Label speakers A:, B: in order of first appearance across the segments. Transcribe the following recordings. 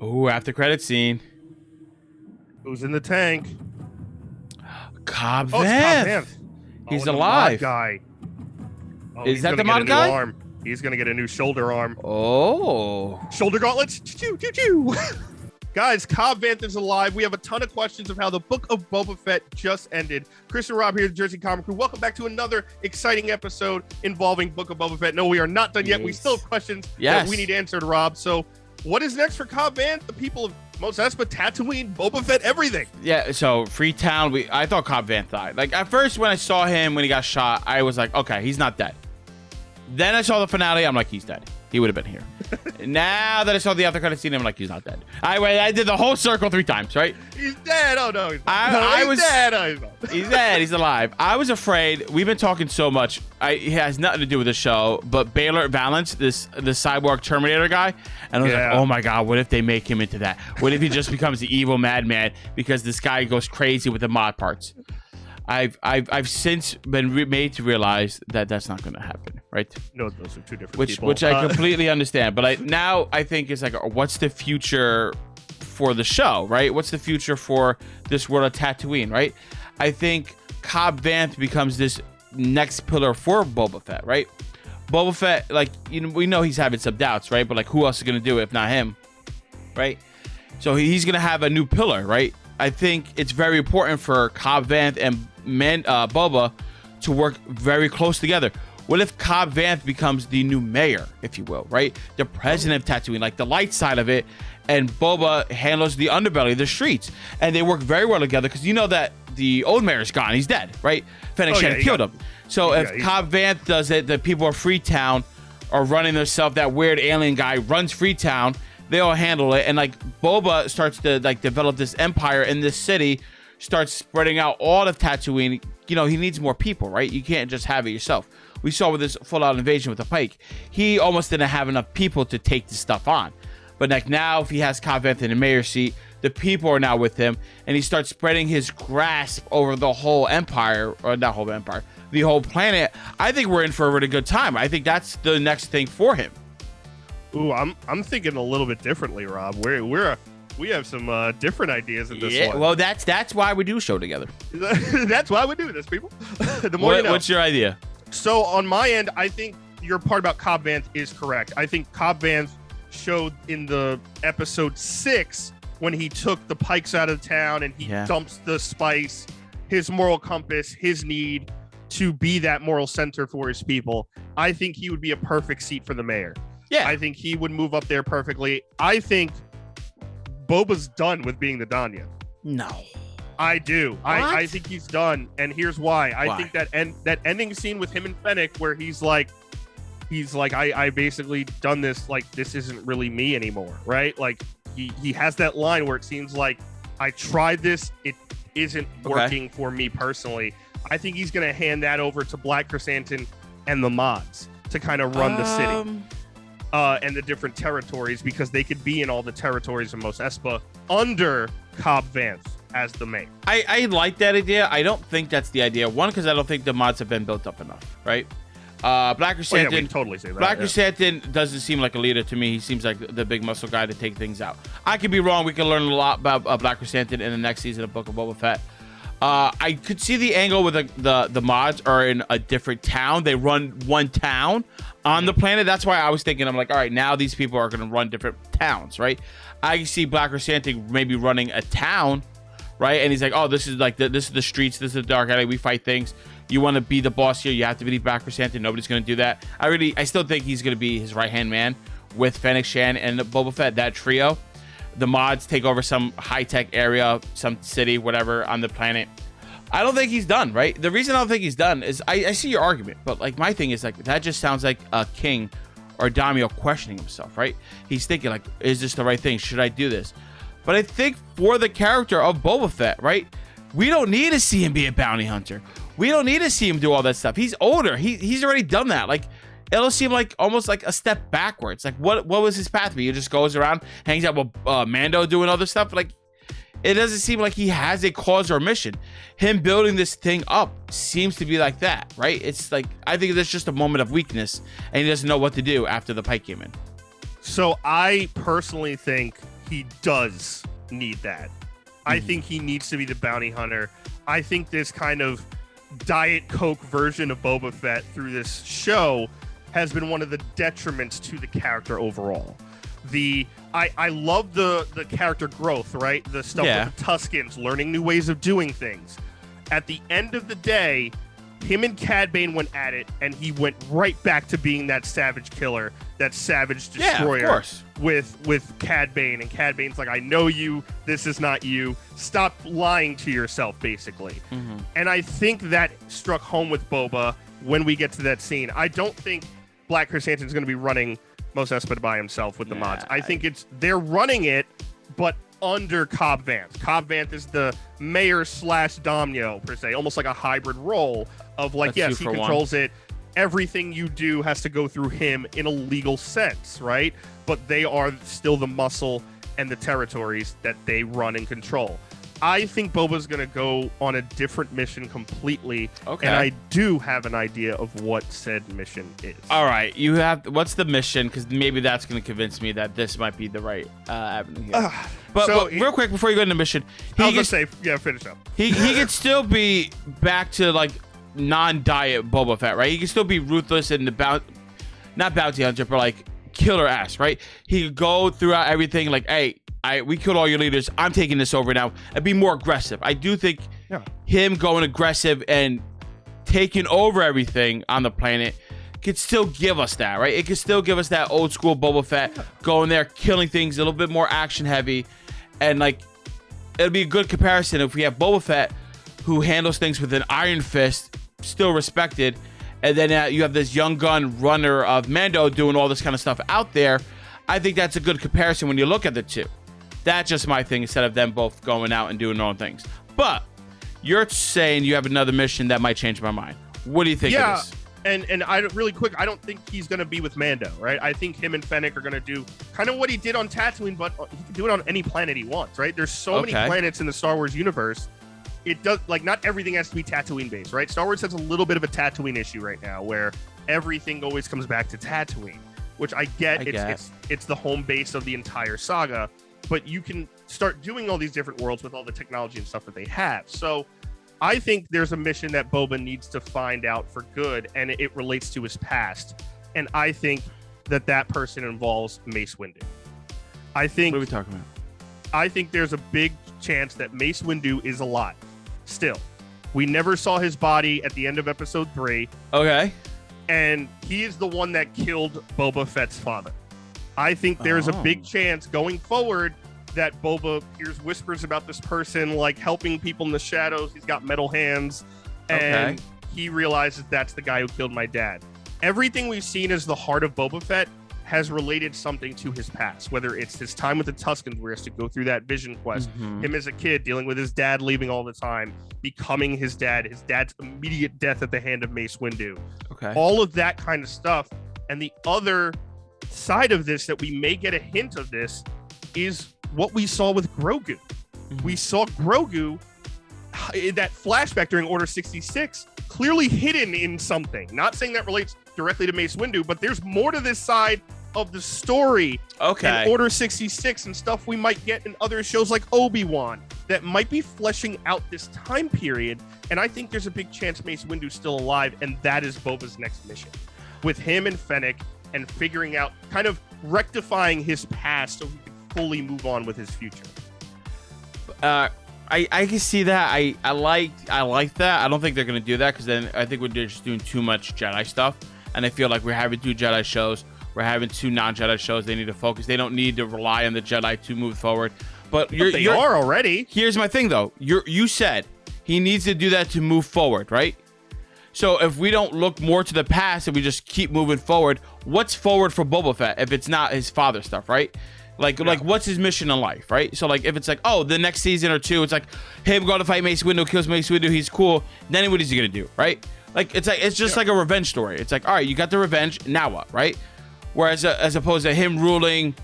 A: Ooh, after credit scene.
B: Who's in the tank?
A: Cobb
B: Oh, it's Cobb
A: Vanth.
B: Vanth.
A: He's
B: the mod
A: alive.
B: guy. Oh,
A: Is
B: he's
A: that
B: gonna
A: the
B: get
A: mod
B: a new
A: guy?
B: Arm. He's gonna get a new shoulder arm.
A: Oh.
B: Shoulder gauntlets. Choo choo choo. Guys, Cobb Vanth is alive. We have a ton of questions of how the Book of Boba Fett just ended. Chris and Rob here, the Jersey Comic Crew. Welcome back to another exciting episode involving Book of Boba Fett. No, we are not done yet. We still have questions that we need answered, Rob. So, what is next for Cobb Vanth? The people of Mos Espa, Tatooine, Boba Fett, everything.
A: Yeah, so Freetown, I thought Cobb Vanth died. Like, at first, when I saw him when he got shot, I was like, okay, he's not dead. Then I saw the finale, I'm like, he's dead. He would have been here. Now that I saw the after credit scene, I'm like, he's not dead. I did the whole circle 3 times, right?
B: He's dead. Oh, no, he's not.
A: He's
B: dead. Oh, he's not.
A: He's dead. He's alive. I was afraid. We've been talking so much. It has nothing to do with the show, but Baylor Valance, the cyborg Terminator guy, and I was like, oh my God, what if they make him into that? What if he just becomes the evil madman because this guy goes crazy with the mod parts? I've since been made to realize that that's not going to happen, right?
B: No, those are two different people.
A: Which I completely understand, but now I think it's like, what's the future for the show, right? What's the future for this world of Tatooine, right? I think Cobb Vanth becomes this next pillar for Boba Fett, right? Boba Fett, like, we know he's having some doubts, right? But like, who else is going to do it if not him, right? So he's going to have a new pillar, right? I think it's very important for Cobb Vanth and Boba to work very close together. What if Cobb Vanth becomes the new mayor, if you will, right? The president of Tatooine, like the light side of it, and Boba handles the underbelly, the streets, and they work very well together because you know that the old mayor's gone, he's dead, right? Fennec Shand killed him. So if Cobb Vanth does it, the people of Freetown are running themselves. That weird alien guy runs Freetown. They all handle it, and like Boba starts to like develop this empire in this city, starts spreading out all of Tatooine. He needs more people, right? You can't just have it yourself. We saw with this full-out invasion with the Pike, he almost didn't have enough people to take this stuff on. But like now, if he has Cobb Vanth in the mayor's seat, the people are now with him, and he starts spreading his grasp over the whole empire, or not whole empire, the whole planet. I think we're in for a really good time. I think that's the next thing for him.
B: Ooh, I'm thinking a little bit differently, Rob. We have some different ideas in this one.
A: Well, that's why we do a show together.
B: That's why we do this, people. The more you know.
A: What's your idea?
B: So on my end, I think your part about Cobb Vanth is correct. I think Cobb Vanth showed in the episode 6 when he took the Pikes out of town and he dumps the spice, his moral compass, his need to be that moral center for his people. I think he would be a perfect seat for the mayor. Yeah, I think he would move up there perfectly. I think Boba's done with being the Danya.
A: No,
B: I do. I think he's done, and here's why. I think that ending scene with him and Fennec, where he's like, I basically done this. Like, this isn't really me anymore, right? Like, he has that line where it seems like I tried this, it isn't working for me personally. I think he's gonna hand that over to Black Chrysanthemum and the mods to kind of run the city. And the different territories, because they could be in all the territories of Mos Espa under Cobb Vanth as the mayor.
A: I like that idea. I don't think that's the idea. One, because I don't think the mods have been built up enough, right? Black Chrysanthemum,
B: we totally say that.
A: Black Chrysanthemum doesn't seem like a leader to me. He seems like the big muscle guy to take things out. I could be wrong. We can learn a lot about Black Chrysanthemum in the next season of Book of Boba Fett. I could see the angle with the mods are in a different town. They run one town on the planet. That's why I was thinking, I'm like, all right, now these people are going to run different towns, right? I can see Black Chrysanthemum maybe running a town, right? And he's like, oh, this is like this is the streets, this is the dark alley. We fight things. You want to be the boss here, you have to be Black Chrysanthemum. Nobody's going to do that. I still think he's going to be his right hand man with Fennec Shand and Boba Fett. That trio. The mods take over some high-tech area, some city, whatever, on the planet. I don't think he's done, right? The reason I don't think he's done is I see your argument, but like my thing is like that just sounds like a king or daimyo questioning himself, right? He's thinking like, is this the right thing? Should I do this? But I think for the character of Boba Fett, right? We don't need to see him be a bounty hunter. We don't need to see him do all that stuff. He's older. He's already done that. Like, it'll seem like almost like a step backwards. Like, what was his pathway? He just goes around, hangs out with Mando doing other stuff. Like, it doesn't seem like he has a cause or mission. Him building this thing up seems to be like that, right? It's like, I think there's just a moment of weakness, and he doesn't know what to do after the Pike came in.
B: So I personally think he does need that. I think he needs to be the bounty hunter. I think this kind of Diet Coke version of Boba Fett through this show has been one of the detriments to the character overall. I love the character growth, right? The stuff with the Tuskens, learning new ways of doing things. At the end of the day, him and Cad Bane went at it, and he went right back to being that savage killer, that savage destroyer with Cad Bane. And Cad Bane's like, I know you. This is not you. Stop lying to yourself, basically. And I think that struck home with Boba when we get to that scene. I don't think Black Chrysanthemum's going to be running Mos Espa by himself with the mods. I think they're running it, but under Cobb Vanth. Cobb Vanth is the mayor / Domino, per se, almost like a hybrid role of like, yes, he controls it. Everything you do has to go through him in a legal sense, right? But they are still the muscle and the territories that they run and control. I think Boba's going to go on a different mission completely. Okay. And I do have an idea of what said mission is.
A: All right. What's the mission? Because maybe that's going to convince me that this might be the right avenue here. But real quick, before you go into the mission,
B: finish up.
A: He can still be back to like non-diet Boba Fett, right? He can still be ruthless and not bounty hunter, but like killer-ass, right? He could go throughout everything like, hey, we killed all your leaders. I'm taking this over now, and be more aggressive. I do think him going aggressive and taking over everything on the planet could still give us that, right? It could still give us that old school Boba Fett going there, killing things, a little bit more action heavy, and like it'll be a good comparison if we have Boba Fett who handles things with an iron fist, still respected, and then you have this young gun runner of Mando doing all this kind of stuff out there. I think that's a good comparison when you look at the two. That's just my thing, instead of them both going out and doing their own things. But you're saying you have another mission that might change my mind. What do you think it is?
B: And I really quick, I don't think he's going to be with Mando, right? I think him and Fennec are going to do kind of what he did on Tatooine, but he can do it on any planet he wants, right? There's so many planets in the Star Wars universe. It does, like, not everything has to be Tatooine based, right? Star Wars has a little bit of a Tatooine issue right now where everything always comes back to Tatooine, which I get. It's the home base of the entire saga. But you can start doing all these different worlds with all the technology and stuff that they have. So I think there's a mission that Boba needs to find out for good, and it relates to his past. And I think that person involves Mace Windu. What
A: are we talking about?
B: I think there's a big chance that Mace Windu is alive still. We never saw his body at the end of episode 3.
A: Okay.
B: And he is the one that killed Boba Fett's father. I think there's a big chance going forward that Boba hears whispers about this person, like helping people in the shadows. He's got metal hands, and he realizes that's the guy who killed my dad. Everything we've seen as the heart of Boba Fett has related something to his past, whether it's his time with the Tuskens, where he has to go through that vision quest, him as a kid dealing with his dad leaving all the time, becoming his dad's immediate death at the hand of Mace Windu. All of that kind of stuff. And the other side of this that we may get a hint of this is what we saw with Grogu. We saw Grogu in that flashback during Order 66 clearly hidden in something. Not saying that relates directly to Mace Windu, but there's more to this side of the story in Order 66 and stuff we might get in other shows like Obi-Wan that might be fleshing out this time period. And I think there's a big chance Mace Windu's still alive, and that is Boba's next mission with him and Fennec, and figuring out, kind of rectifying his past so he can fully move on with his future.
A: I can see that. I like that. I don't think they're going to do that, because then I think we're just doing too much Jedi stuff. And I feel like we're having 2 Jedi shows. We're having 2 non-Jedi shows. They need to focus. They don't need to rely on the Jedi to move forward. But
B: they are already.
A: Here's my thing, though. You said he needs to do that to move forward, right? So if we don't look more to the past and we just keep moving forward, what's forward for Boba Fett if it's not his father stuff, right? Like what's his mission in life, right? So like if it's like, oh, the next season or 2, it's like him going to fight Mace Windu, kills Mace Windu, he's cool. Then what is he gonna do, right? Like it's just like a revenge story. It's like, all right, you got the revenge, now what, right? Whereas as opposed to him ruling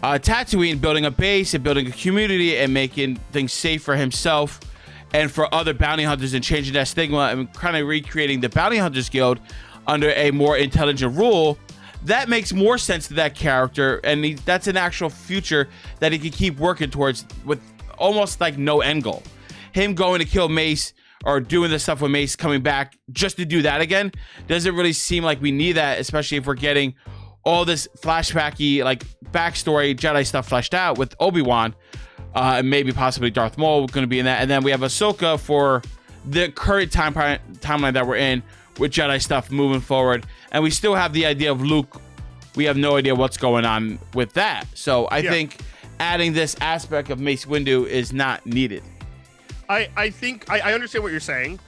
A: Tatooine, building a base and building a community and making things safe for himself and for other bounty hunters, and changing that stigma and kind of recreating the Bounty Hunters Guild under a more intelligent rule, that makes more sense to that character, and that's an actual future that he can keep working towards with almost like no end goal. Him going to kill Mace or doing the stuff with Mace coming back just to do that again doesn't really seem like we need that, especially if we're getting all this flashbacky like backstory Jedi stuff fleshed out with Obi-Wan, and maybe possibly Darth Maul going to be in that, and then we have Ahsoka for the current timeline that we're in with Jedi stuff moving forward, and we still have the idea of Luke. We have no idea what's going on with that, so I think adding this aspect of Mace Windu is not needed.
B: I think I understand what you're saying,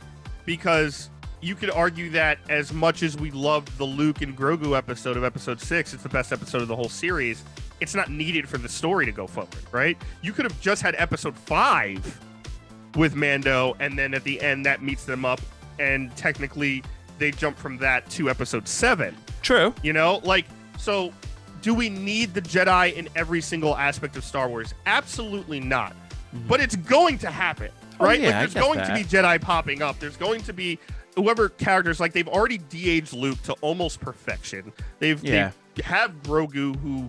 B: because you could argue that as much as we loved the Luke and Grogu episode of episode 6, it's the best episode of the whole series, it's not needed for the story to go forward, right? You could have just had episode 5 with Mando, and then at the end that meets them up, and technically they jump from that to episode 7.
A: True.
B: You know, like, so do we need the Jedi in every single aspect of Star Wars? Absolutely not. But it's going to happen. Right?
A: Yeah,
B: like, there's going to be Jedi popping up. There's going to be whoever characters, like, they've already de-aged Luke to almost perfection. They have Grogu, who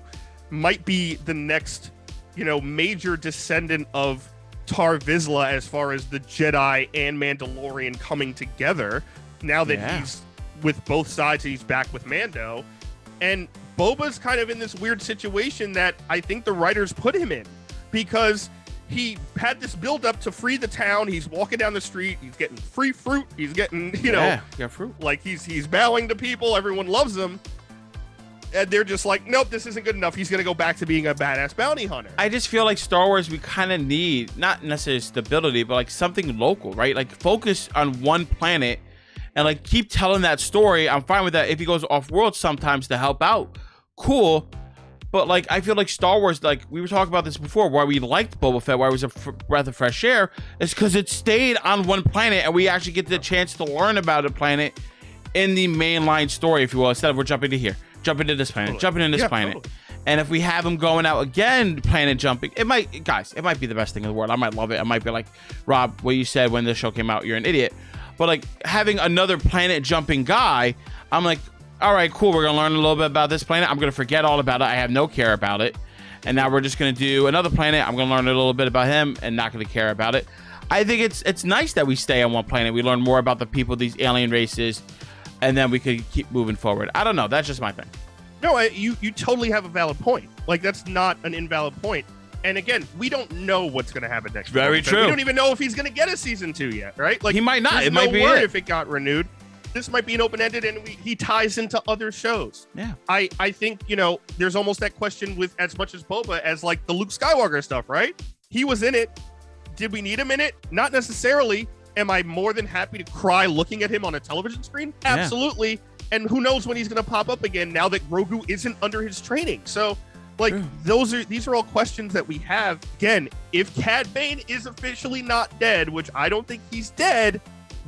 B: might be the next, major descendant of Tar Vizsla as far as the Jedi and Mandalorian coming together. Now that he's with both sides, he's back with Mando. And Boba's kind of in this weird situation that I think the writers put him in, because he had this build up to free the town. He's walking down the street. He's getting free fruit. He's getting,
A: fruit.
B: Like he's bowing to people. Everyone loves him. And they're just like, nope, this isn't good enough. He's going to go back to being a badass bounty hunter.
A: I just feel like Star Wars, we kind of need, not necessarily stability, but like something local, right? Like focus on one planet and like keep telling that story. I'm fine with that. If he goes off world sometimes to help out, cool. But like, I feel like Star Wars, like we were talking about this before, why we liked Boba Fett, why it was a breath of fresh air, is because it stayed on one planet and we actually get the chance to learn about a planet in the mainline story, if you will, instead of we're jumping to here, jumping to this planet, jumping in this planet. Totally. And if we have him going out again, planet jumping, it might be the best thing in the world. I might love it. I might be like, Rob, what you said when the show came out, you're an idiot. But like having another planet jumping guy, I'm like, all right, cool. We're going to learn a little bit about this planet. I'm going to forget all about it. I have no care about it. And now we're just going to do another planet. I'm going to learn a little bit about him and not going to care about it. I think it's nice that we stay on one planet. We learn more about the people, these alien races, and then we could keep moving forward. I don't know. That's just my thing.
B: No, you totally have a valid point. Like, that's not an invalid point. And again, we don't know what's going to happen next.
A: Very true.
B: We don't even know if he's going to get a season 2 yet, right? Like,
A: he might not. It might be
B: it. If it got renewed. This might be an open-ended, and he ties into other shows.
A: Yeah.
B: I think, there's almost that question with as much as Boba as like the Luke Skywalker stuff, right? He was in it. Did we need him in it? Not necessarily. Am I more than happy to cry looking at him on a television screen? Absolutely. Yeah. And who knows when he's going to pop up again now that Grogu isn't under his training. So, like, these are all questions that we have. Again, if Cad Bane is officially not dead, which I don't think he's dead,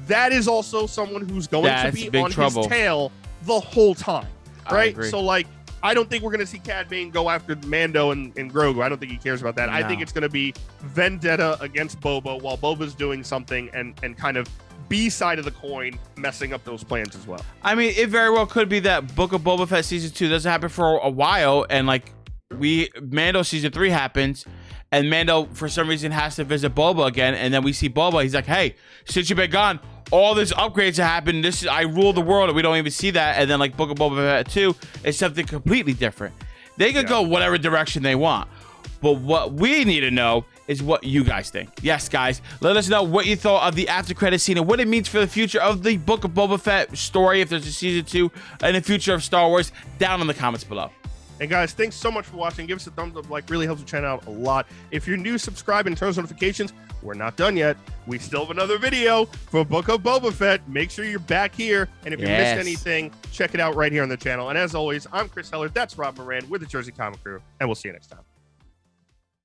B: that is also someone who's going to be on his tail the whole time, right? So, like, I don't think we're going to see Cad Bane go after Mando and Grogu. I don't think he cares about that. No. I think it's going to be vendetta against Boba while Boba's doing something and kind of B side of the coin messing up those plans as well.
A: I mean, it very well could be that Book of Boba Fett season 2 doesn't happen for a while, and like Mando season 3 happens, and Mando for some reason has to visit Boba again, and then we see Boba. He's like, "Hey, since you've been gone, all these upgrades have happened. I rule the world," and we don't even see that. And then like Book of Boba Fett 2 is something completely different. They could go whatever direction they want, but what we need to know is what you guys think. Yes, guys, let us know what you thought of the after credit scene and what it means for the future of the Book of Boba Fett story, if there's a season 2, and the future of Star Wars, down in the comments below.
B: And guys, thanks so much for watching. Give us a thumbs up, like, really helps the channel out a lot. If you're new, subscribe and turn on notifications. We're not done yet. We still have another video for Book of Boba Fett. Make sure you're back here. And if you missed anything, check it out right here on the channel. And as always, I'm Chris Heller. That's Rob Moran. We're the Jersey Comic Crew. And we'll see you next time.